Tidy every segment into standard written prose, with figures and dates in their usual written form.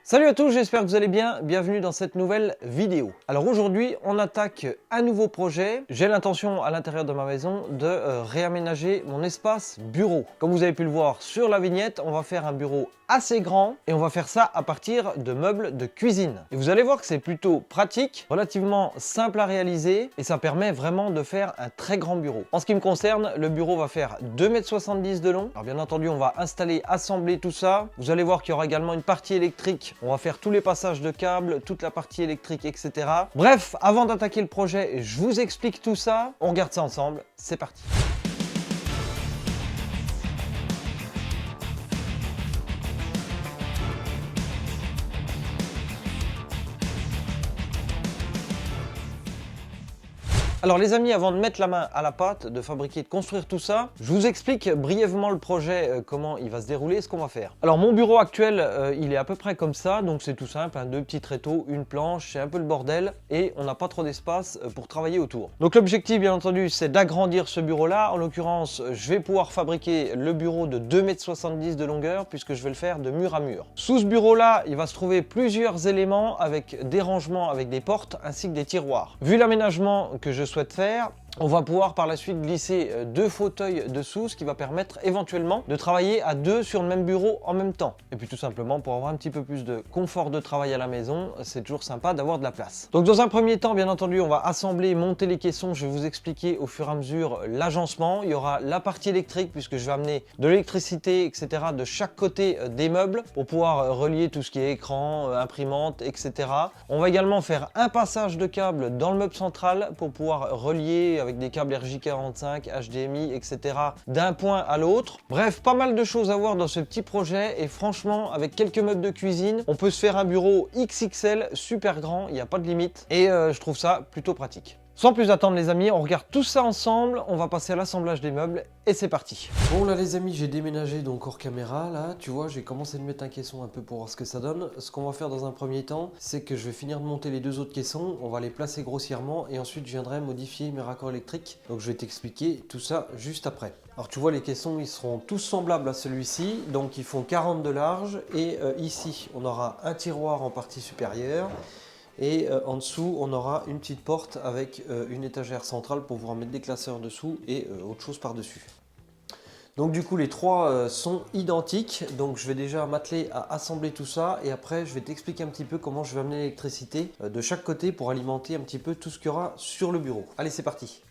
Salut à tous, j'espère que vous allez bien, bienvenue dans cette nouvelle vidéo. Alors aujourd'hui, on attaque un nouveau projet. J'ai l'intention à l'intérieur de ma maison de réaménager mon espace bureau. Comme vous avez pu le voir sur la vignette, on va faire un bureau assez grand et on va faire ça à partir de meubles de cuisine. Et vous allez voir que c'est plutôt pratique, relativement simple à réaliser et ça permet vraiment de faire un très grand bureau. En ce qui me concerne, le bureau va faire 2,70 m de long. Alors bien entendu, on va installer, assembler tout ça. Vous allez voir qu'il y aura également une partie électrique. On va faire tous les passages de câbles, toute la partie électrique, etc. Bref, avant d'attaquer le projet, je vous explique tout ça. On regarde ça ensemble. C'est parti. Alors les amis, avant de mettre la main à la pâte, de fabriquer, de construire tout ça, je vous explique brièvement le projet, comment il va se dérouler, ce qu'on va faire. Alors mon bureau actuel, il est à peu près comme ça, donc c'est tout simple, hein, deux petits tréteaux, une planche, c'est un peu le bordel et on n'a pas trop d'espace pour travailler autour. Donc l'objectif bien entendu c'est d'agrandir ce bureau-là. En l'occurrence, je vais pouvoir fabriquer le bureau de 2,70 m de longueur puisque je vais le faire de mur à mur. Sous ce bureau-là, il va se trouver plusieurs éléments avec des rangements, avec des portes ainsi que des tiroirs. Vu l'aménagement que je souhaite faire, on va pouvoir par la suite glisser deux fauteuils dessous, ce qui va permettre éventuellement de travailler à deux sur le même bureau en même temps. Et puis tout simplement pour avoir un petit peu plus de confort de travail à la maison, c'est toujours sympa d'avoir de la place. Donc dans un premier temps, bien entendu, on va assembler, monter les caissons. Je vais vous expliquer au fur et à mesure l'agencement. Il y aura la partie électrique puisque je vais amener de l'électricité, etc. de chaque côté des meubles pour pouvoir relier tout ce qui est écran, imprimante, etc. On va également faire un passage de câble dans le meuble central pour pouvoir relier avec des câbles RJ45, HDMI, etc. d'un point à l'autre. Bref, pas mal de choses à voir dans ce petit projet et franchement, avec quelques meubles de cuisine, on peut se faire un bureau XXL super grand, il n'y a pas de limite et je trouve ça plutôt pratique. Sans plus attendre les amis, on regarde tout ça ensemble, on va passer à l'assemblage des meubles et c'est parti. Bon là les amis, j'ai déménagé donc hors caméra, là tu vois j'ai commencé de mettre un caisson un peu pour voir ce que ça donne. Ce qu'on va faire dans un premier temps, c'est que je vais finir de monter les deux autres caissons, on va les placer grossièrement et ensuite je viendrai modifier mes raccords électriques. Donc je vais t'expliquer tout ça juste après. Alors tu vois les caissons ils seront tous semblables à celui-ci, donc ils font 40 de large et ici on aura un tiroir en partie supérieure. Et en dessous, on aura une petite porte avec une étagère centrale pour pouvoir mettre des classeurs dessous et autre chose par-dessus. Donc du coup, les trois sont identiques. Donc je vais déjà m'atteler à assembler tout ça et après, je vais t'expliquer un petit peu comment je vais amener l'électricité de chaque côté pour alimenter un petit peu tout ce qu'il y aura sur le bureau. Allez, c'est parti!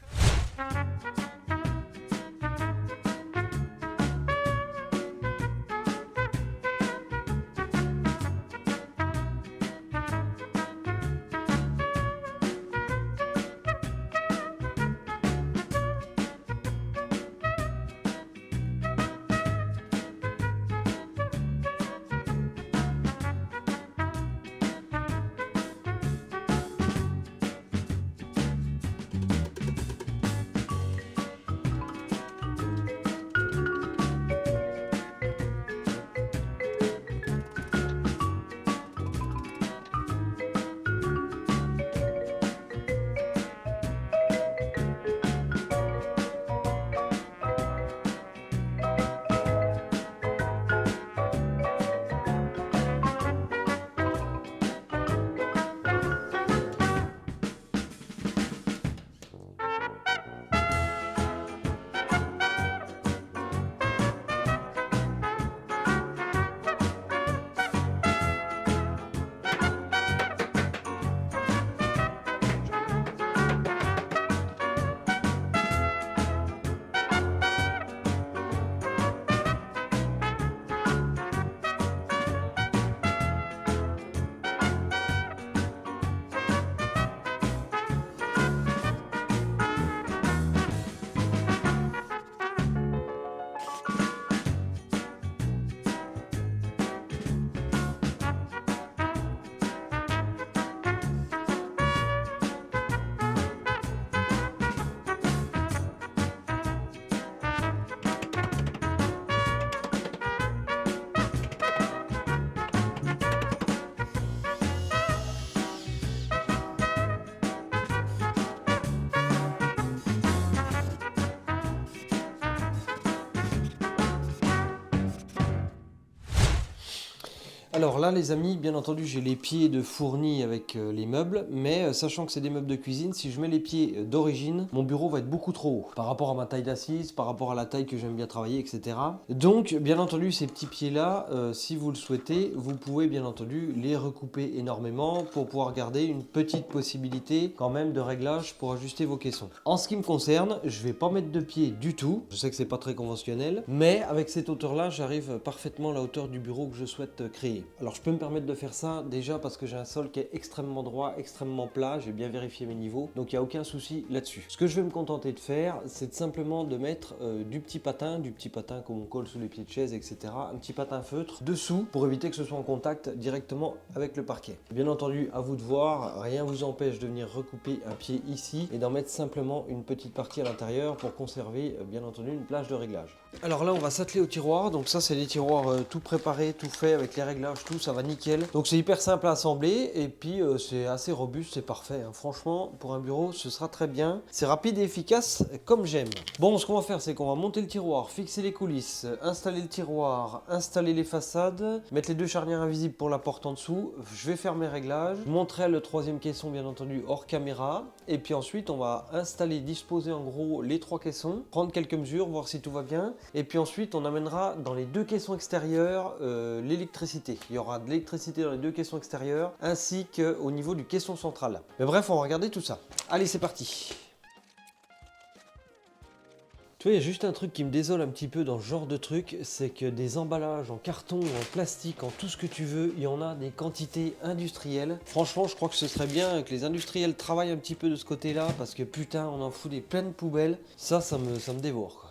Alors là les amis, bien entendu j'ai les pieds de fourni avec les meubles, mais sachant que c'est des meubles de cuisine, si je mets les pieds d'origine, mon bureau va être beaucoup trop haut par rapport à ma taille d'assise, par rapport à la taille que j'aime bien travailler, etc. Donc bien entendu ces petits pieds là, si vous le souhaitez, vous pouvez bien entendu les recouper énormément pour pouvoir garder une petite possibilité quand même de réglage pour ajuster vos caissons. En ce qui me concerne, je vais pas mettre de pieds du tout, je sais que c'est pas très conventionnel, mais avec cette hauteur là, j'arrive parfaitement à la hauteur du bureau que je souhaite créer. Alors je peux me permettre de faire ça déjà parce que j'ai un sol qui est extrêmement droit, extrêmement plat, j'ai bien vérifié mes niveaux, donc il n'y a aucun souci là-dessus. Ce que je vais me contenter de faire, c'est simplement de mettre du petit patin comme on colle sous les pieds de chaise, etc. Un petit patin feutre dessous pour éviter que ce soit en contact directement avec le parquet. Bien entendu, à vous de voir, rien ne vous empêche de venir recouper un pied ici et d'en mettre simplement une petite partie à l'intérieur pour conserver bien entendu une plage de réglage. Alors là on va s'atteler au tiroir, donc ça c'est des tiroirs tout préparés, tout fait avec les réglages, tout ça va nickel. Donc c'est hyper simple à assembler et puis c'est assez robuste, c'est parfait. Hein. Franchement pour un bureau ce sera très bien, c'est rapide et efficace comme j'aime. Bon, ce qu'on va faire c'est qu'on va monter le tiroir, fixer les coulisses, installer le tiroir, installer les façades, mettre les deux charnières invisibles pour la porte en dessous. Je vais faire mes réglages, je montrerai le troisième caisson bien entendu hors caméra et puis ensuite on va installer, disposer en gros les trois caissons, prendre quelques mesures, voir si tout va bien. Et puis ensuite, on amènera dans les deux caissons extérieurs l'électricité. Il y aura de l'électricité dans les deux caissons extérieurs ainsi qu'au niveau du caisson central. Mais bref, on va regarder tout ça. Allez, c'est parti. Tu vois, il y a juste un truc qui me désole un petit peu dans ce genre de truc, c'est que des emballages en carton, en plastique, en tout ce que tu veux, il y en a des quantités industrielles. Franchement, je crois que ce serait bien que les industriels travaillent un petit peu de ce côté-là, parce que putain, on en fout des pleines poubelles. Ça me dévore, quoi.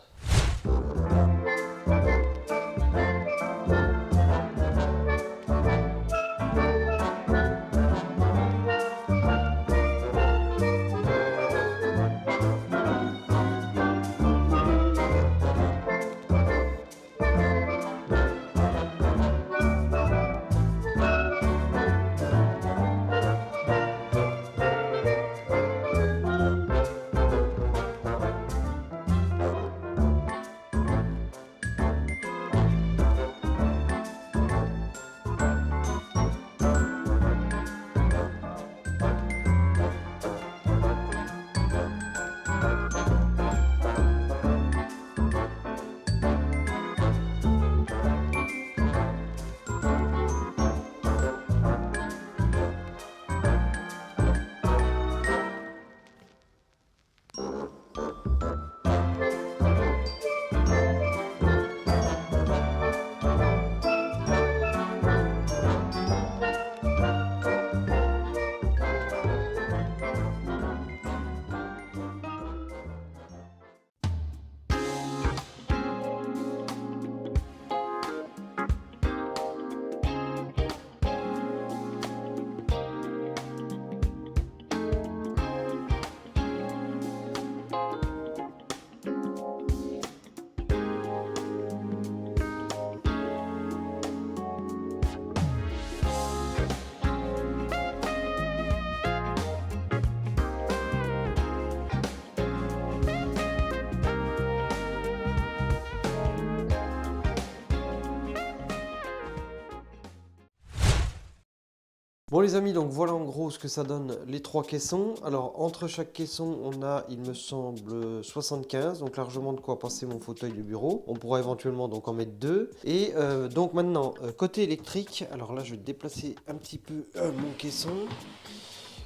Bon les amis, donc voilà en gros ce que ça donne les trois caissons. Alors entre chaque caisson on a, il me semble, 75, donc largement de quoi passer mon fauteuil de bureau. On pourra éventuellement donc en mettre deux. Et donc maintenant, côté électrique, alors là je vais déplacer un petit peu mon caisson.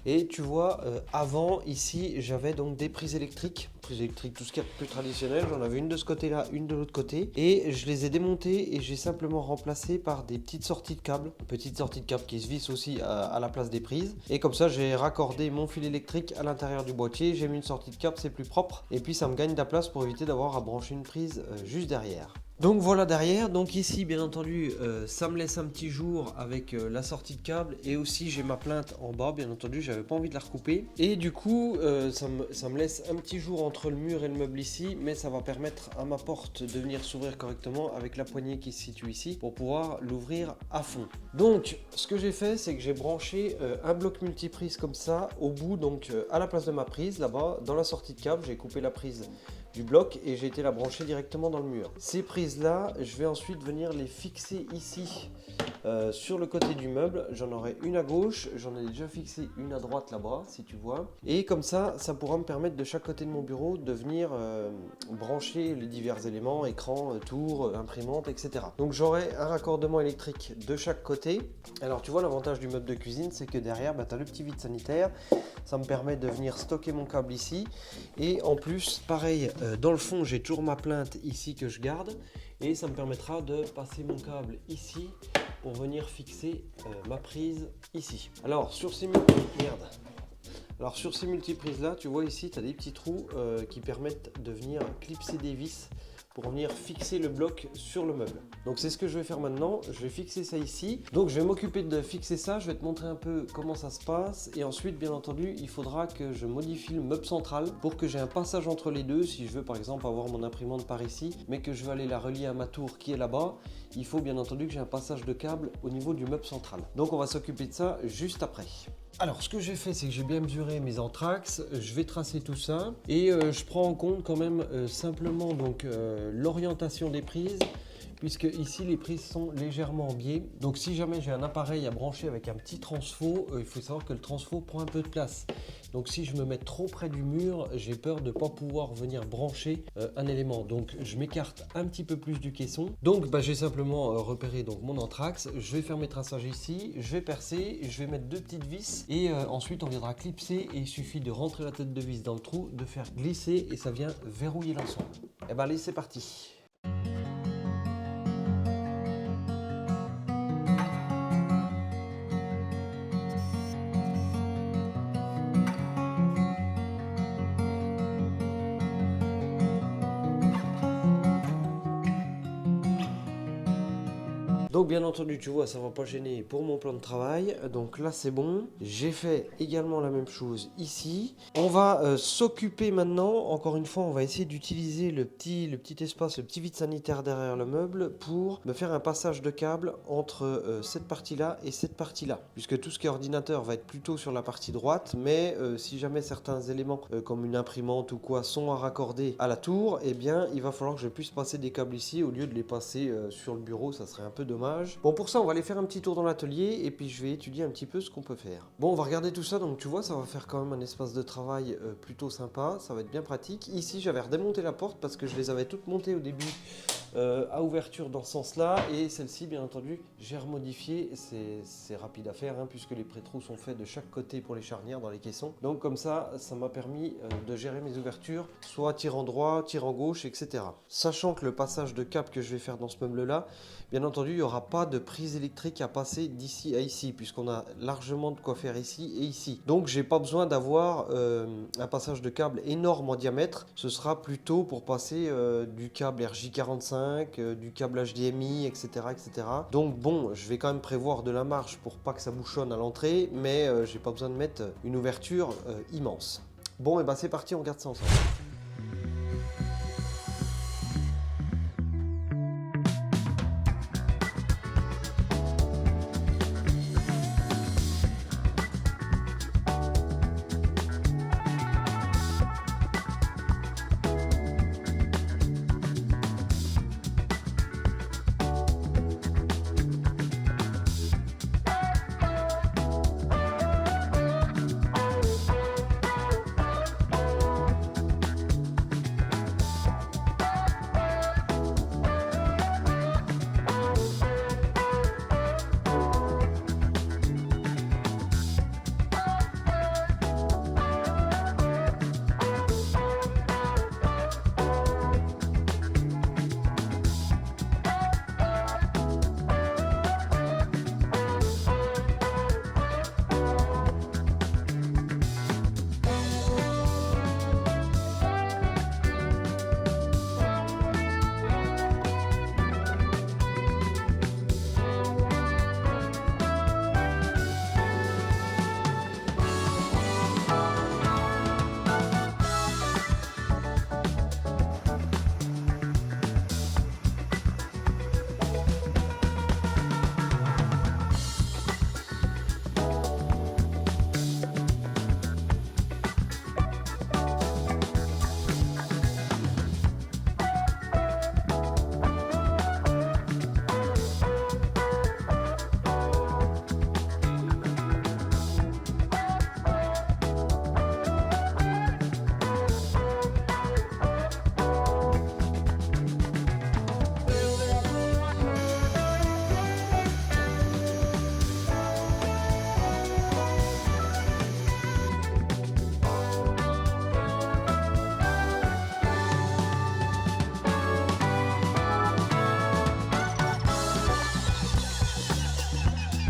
Et tu vois, avant, ici, j'avais donc des prises électriques, tout ce qui est plus traditionnel. J'en avais une de ce côté-là, une de l'autre côté. Et je les ai démontées et j'ai simplement remplacé par des petites sorties de câbles. Petites sorties de câbles qui se vissent aussi à la place des prises. Et comme ça, j'ai raccordé mon fil électrique à l'intérieur du boîtier. J'ai mis une sortie de câble, c'est plus propre. Et puis, ça me gagne de la place pour éviter d'avoir à brancher une prise juste derrière. Donc voilà derrière, donc ici bien entendu ça me laisse un petit jour avec la sortie de câble et aussi j'ai ma plainte en bas, bien entendu j'avais pas envie de la recouper et du coup ça me laisse un petit jour entre le mur et le meuble ici, mais ça va permettre à ma porte de venir s'ouvrir correctement avec la poignée qui se situe ici pour pouvoir l'ouvrir à fond. Donc ce que j'ai fait c'est que j'ai branché un bloc multiprise comme ça au bout, donc à la place de ma prise là-bas dans la sortie de câble, j'ai coupé la prise du bloc et j'ai été la brancher directement dans le mur. Ces prises là, je vais ensuite venir les fixer ici sur le côté du meuble, j'en aurai une à gauche, j'en ai déjà fixé une à droite là-bas, si tu vois. Et comme ça pourra me permettre de chaque côté de mon bureau de venir brancher les divers éléments, écran, tour, imprimante, etc. Donc j'aurai un raccordement électrique de chaque côté. Alors tu vois, l'avantage du meuble de cuisine, c'est que derrière, tu as le petit vide sanitaire. Ça me permet de venir stocker mon câble ici. Et en plus, pareil, dans le fond, j'ai toujours ma plainte ici que je garde. Et ça me permettra de passer mon câble ici pour venir fixer ma prise ici. Alors sur ces multiprises là, tu vois ici, tu as des petits trous qui permettent de venir clipser des vis pour venir fixer le bloc sur le meuble. Donc c'est ce que je vais faire maintenant, je vais fixer ça ici. Donc je vais m'occuper de fixer ça, je vais te montrer un peu comment ça se passe. Et ensuite, bien entendu, il faudra que je modifie le meuble central pour que j'ai un passage entre les deux. Si je veux par exemple avoir mon imprimante par ici, mais que je veux aller la relier à ma tour qui est là-bas, il faut bien entendu que j'ai un passage de câble au niveau du meuble central. Donc on va s'occuper de ça juste après. Alors ce que j'ai fait, c'est que j'ai bien mesuré mes entraxes, je vais tracer tout ça et je prends en compte quand même simplement donc l'orientation des prises, puisque ici les prises sont légèrement en biais. Donc si jamais j'ai un appareil à brancher avec un petit transfo, il faut savoir que le transfo prend un peu de place. Donc si je me mets trop près du mur, j'ai peur de ne pas pouvoir venir brancher un élément. Donc je m'écarte un petit peu plus du caisson. Donc j'ai simplement repéré donc mon entraxe. Je vais faire mes traçages ici, je vais percer, je vais mettre deux petites vis et ensuite on viendra clipser et il suffit de rentrer la tête de vis dans le trou, de faire glisser et ça vient verrouiller l'ensemble. Et allez, c'est parti. Donc bien entendu, tu vois, ça ne va pas gêner pour mon plan de travail. Donc là, c'est bon. J'ai fait également la même chose ici. On va s'occuper maintenant, encore une fois, on va essayer d'utiliser le petit espace, le petit vide sanitaire derrière le meuble pour me faire un passage de câble entre cette partie-là et cette partie-là. Puisque tout ce qui est ordinateur va être plutôt sur la partie droite, mais si jamais certains éléments comme une imprimante ou quoi sont à raccorder à la tour, eh bien, il va falloir que je puisse passer des câbles ici au lieu de les passer sur le bureau, ça serait un peu dommage. Bon, pour ça, on va aller faire un petit tour dans l'atelier et puis je vais étudier un petit peu ce qu'on peut faire. Bon, on va regarder tout ça, donc tu vois, ça va faire quand même un espace de travail plutôt sympa, ça va être bien pratique. Ici, j'avais redémonté la porte parce que je les avais toutes montées au début à ouverture dans ce sens-là et celle-ci, bien entendu, j'ai remodifié. C'est rapide à faire puisque les pré-trous sont faits de chaque côté pour les charnières dans les caissons. Donc comme ça m'a permis de gérer mes ouvertures, soit tirant droit, tirant gauche, etc. Sachant que le passage de câble que je vais faire dans ce meuble-là, bien entendu, il n'y aura pas de prise électrique à passer d'ici à ici, puisqu'on a largement de quoi faire ici et ici. Donc, j'ai pas besoin d'avoir un passage de câble énorme en diamètre. Ce sera plutôt pour passer du câble RJ45, du câble HDMI, etc., etc. Donc, bon, je vais quand même prévoir de la marge pour pas que ça bouchonne à l'entrée, mais j'ai pas besoin de mettre une ouverture immense. Bon, et c'est parti, on regarde ça ensemble.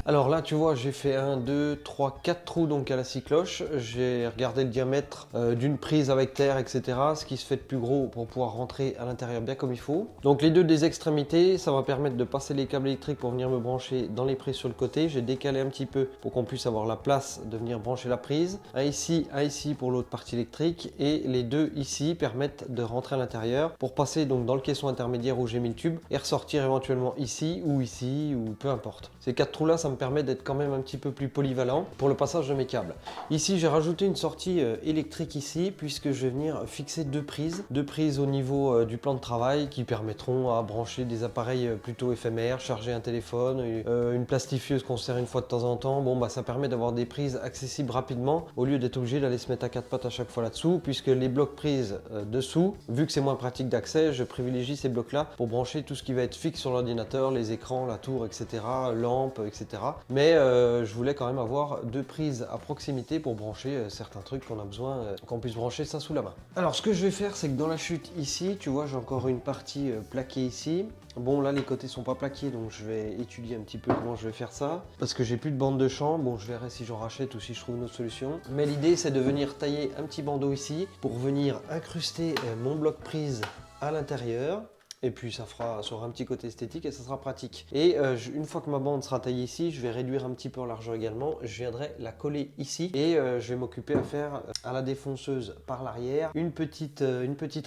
Alors là, tu vois, j'ai fait 1, 2, 3, 4 trous donc à la scie cloche. J'ai regardé le diamètre d'une prise avec terre, etc. Ce qui se fait de plus gros pour pouvoir rentrer à l'intérieur bien comme il faut. Donc les deux des extrémités, ça va permettre de passer les câbles électriques pour venir me brancher dans les prises sur le côté. J'ai décalé un petit peu pour qu'on puisse avoir la place de venir brancher la prise. Un ici pour l'autre partie électrique. Et les deux ici permettent de rentrer à l'intérieur pour passer donc dans le caisson intermédiaire où j'ai mis le tube et ressortir éventuellement ici ou peu importe. Ces 4 trous là, ça me permet d'être quand même un petit peu plus polyvalent pour le passage de mes câbles. Ici, j'ai rajouté une sortie électrique ici puisque je vais venir fixer deux prises au niveau du plan de travail qui permettront à brancher des appareils plutôt éphémères, charger un téléphone, une plastifieuse qu'on sert une fois de temps en temps. Bon, bah ça permet d'avoir des prises accessibles rapidement au lieu d'être obligé d'aller se mettre à quatre pattes à chaque fois là-dessous, puisque les blocs prises dessous, vu que c'est moins pratique d'accès, je privilégie ces blocs là pour brancher tout ce qui va être fixe sur l'ordinateur, les écrans, la tour, etc., lampes, etc. Mais je voulais quand même avoir deux prises à proximité pour brancher certains trucs qu'on a besoin, qu'on puisse brancher ça sous la main. Alors ce que je vais faire, c'est que dans la chute ici, tu vois, j'ai encore une partie plaquée ici. Bon, là les côtés sont pas plaqués, donc je vais étudier un petit peu comment je vais faire ça, parce que j'ai plus de bande de champ. Bon, je verrai si j'en rachète ou si je trouve une autre solution, mais l'idée c'est de venir tailler un petit bandeau ici pour venir incruster mon bloc prise à l'intérieur. Et puis ça aura un petit côté esthétique et ça sera pratique. Et une fois que ma bande sera taillée ici, je vais réduire un petit peu en largeur également. Je viendrai la coller ici et je vais m'occuper à faire à la défonceuse par l'arrière une petite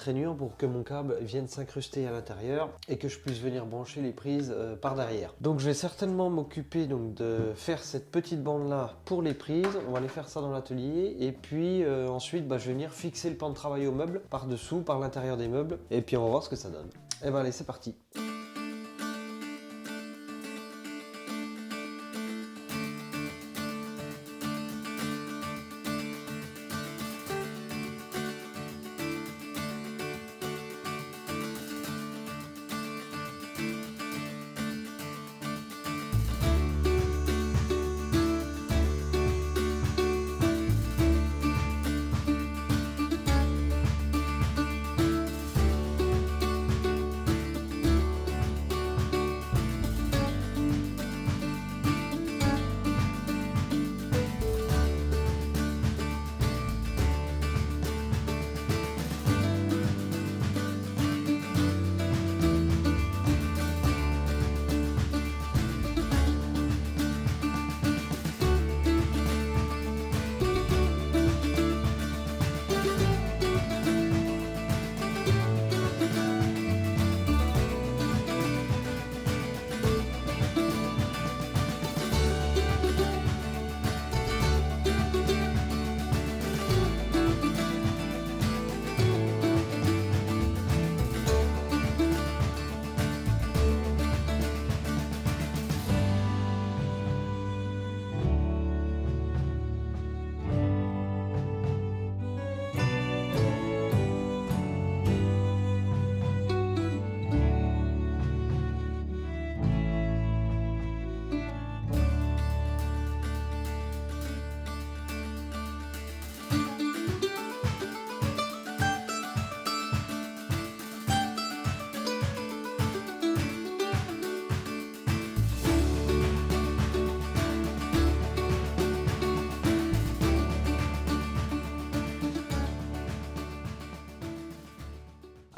rainure pour que mon câble vienne s'incruster à l'intérieur et que je puisse venir brancher les prises par derrière. Donc je vais certainement m'occuper donc de faire cette petite bande là pour les prises. On va aller faire ça dans l'atelier et puis ensuite je vais venir fixer le plan de travail au meuble par dessous, par l'intérieur des meubles et puis on va voir ce que ça donne. Et ben allez, c'est parti.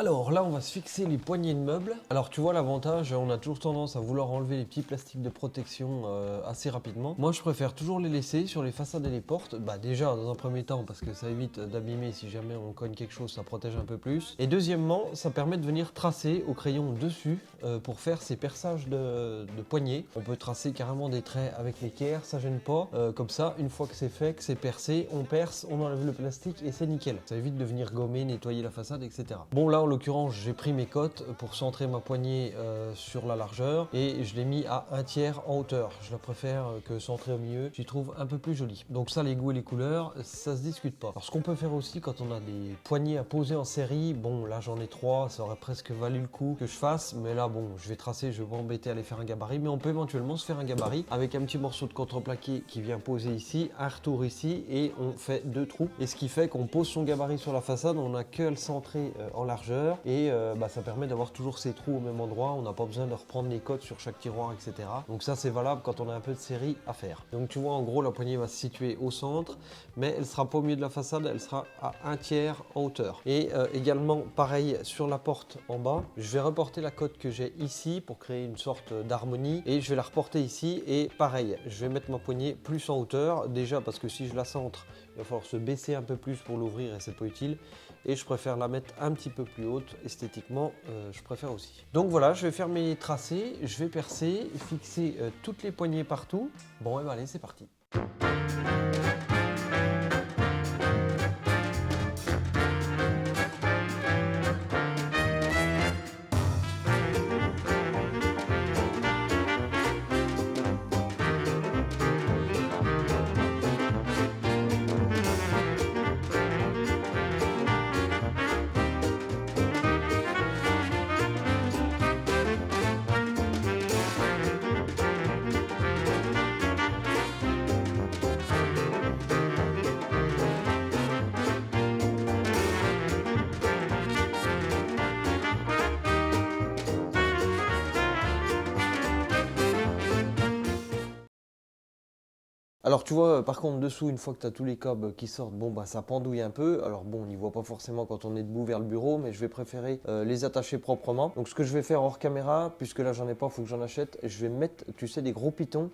Alors là, on va se fixer les poignées de meubles. Alors tu vois l'avantage, on a toujours tendance à vouloir enlever les petits plastiques de protection assez rapidement. Moi, je préfère toujours les laisser sur les façades et les portes. Bah déjà, dans un premier temps, parce que ça évite d'abîmer si jamais on cogne quelque chose, ça protège un peu plus. Et deuxièmement, ça permet de venir tracer au crayon dessus pour faire ces perçages de poignées. On peut tracer carrément des traits avec l'équerre, ça gêne pas. Comme ça, une fois que c'est fait, que c'est percé, on perce, on enlève le plastique et c'est nickel. Ça évite de venir gommer, nettoyer la façade, etc. Bon là, en l'occurrence, j'ai pris mes cotes pour centrer ma poignée sur la largeur et je l'ai mis à 1/3 en hauteur. Je la préfère que centrée au milieu, j'y trouve un peu plus jolie. Donc ça, les goûts et les couleurs, ça se discute pas. Alors ce qu'on peut faire aussi quand on a des poignées à poser en série, bon là j'en ai 3, ça aurait presque valu le coup que je fasse, mais là bon, je vais tracer, je vais m'embêter à aller faire un gabarit, mais on peut éventuellement se faire un gabarit avec un petit morceau de contreplaqué qui vient poser ici, un retour ici et on fait 2 trous. Et ce qui fait qu'on pose son gabarit sur la façade, on n'a que à le centrer en largeur largeur et ça permet d'avoir toujours ces trous au même endroit. On n'a pas besoin de reprendre les codes sur chaque tiroir, etc. Donc ça c'est valable quand on a un peu de série à faire. Donc tu vois, en gros la poignée va se situer au centre, mais elle sera pas au milieu de la façade, elle sera à 1/3 en hauteur. Et également pareil sur la porte en bas, je vais reporter la cote que j'ai ici pour créer une sorte d'harmonie et je vais la reporter ici et pareil, je vais mettre ma poignée plus en hauteur, déjà parce que si je la centre, il va falloir se baisser un peu plus pour l'ouvrir et c'est pas utile. Et je préfère la mettre un petit peu plus haute, esthétiquement, je préfère aussi. Donc voilà, je vais faire mes tracés, je vais percer, fixer toutes les poignées partout. Bon, et ben allez, c'est parti. Alors tu vois, par contre dessous, une fois que tu as tous les câbles qui sortent, bon bah ça pendouille un peu. Alors bon, on n'y voit pas forcément quand on est debout vers le bureau, mais je vais préférer les attacher proprement. Donc ce que je vais faire hors caméra, puisque là j'en ai pas, il faut que j'en achète, je vais mettre, tu sais, des gros pitons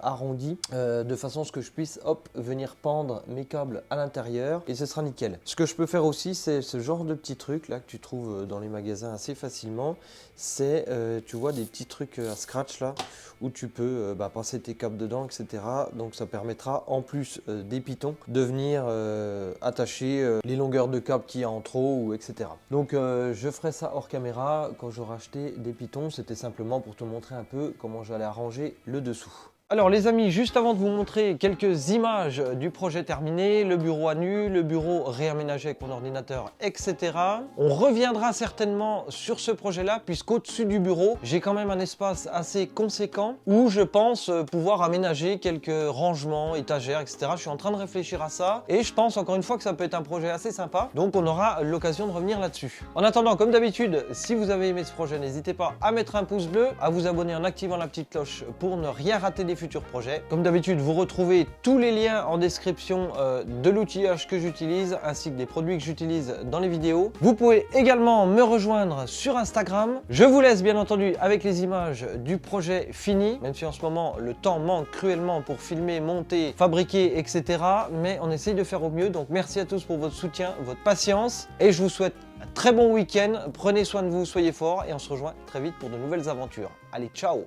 arrondis, de façon à ce que je puisse, hop, venir pendre mes câbles à l'intérieur et ce sera nickel. Ce que je peux faire aussi, c'est ce genre de petits trucs là que tu trouves dans les magasins assez facilement. C'est, tu vois, des petits trucs à scratch là, où tu peux passer tes câbles dedans, etc. Donc ça permettra, en plus des pitons, de venir attacher les longueurs de câbles qu'il y a en trop, ou etc. Donc je ferai ça hors caméra quand j'aurai acheté des pitons. C'était simplement pour te montrer un peu comment j'allais arranger le dessous. Alors les amis, juste avant de vous montrer quelques images du projet terminé, le bureau à nu, le bureau réaménagé avec mon ordinateur, etc. On reviendra certainement sur ce projet-là, puisqu'au-dessus du bureau, j'ai quand même un espace assez conséquent où je pense pouvoir aménager quelques rangements, étagères, etc. Je suis en train de réfléchir à ça et je pense encore une fois que ça peut être un projet assez sympa. Donc on aura l'occasion de revenir là-dessus. En attendant, comme d'habitude, si vous avez aimé ce projet, n'hésitez pas à mettre un pouce bleu, à vous abonner en activant la petite cloche pour ne rien rater des futurs projets. Comme d'habitude, vous retrouvez tous les liens en description de l'outillage que j'utilise ainsi que des produits que j'utilise dans les vidéos. Vous pouvez également me rejoindre sur Instagram. Je vous laisse bien entendu avec les images du projet fini, même si en ce moment le temps manque cruellement pour filmer, monter, fabriquer, etc. Mais on essaye de faire au mieux. Donc merci à tous pour votre soutien, votre patience et je vous souhaite un très bon week-end. Prenez soin de vous, soyez forts et on se rejoint très vite pour de nouvelles aventures. Allez, ciao!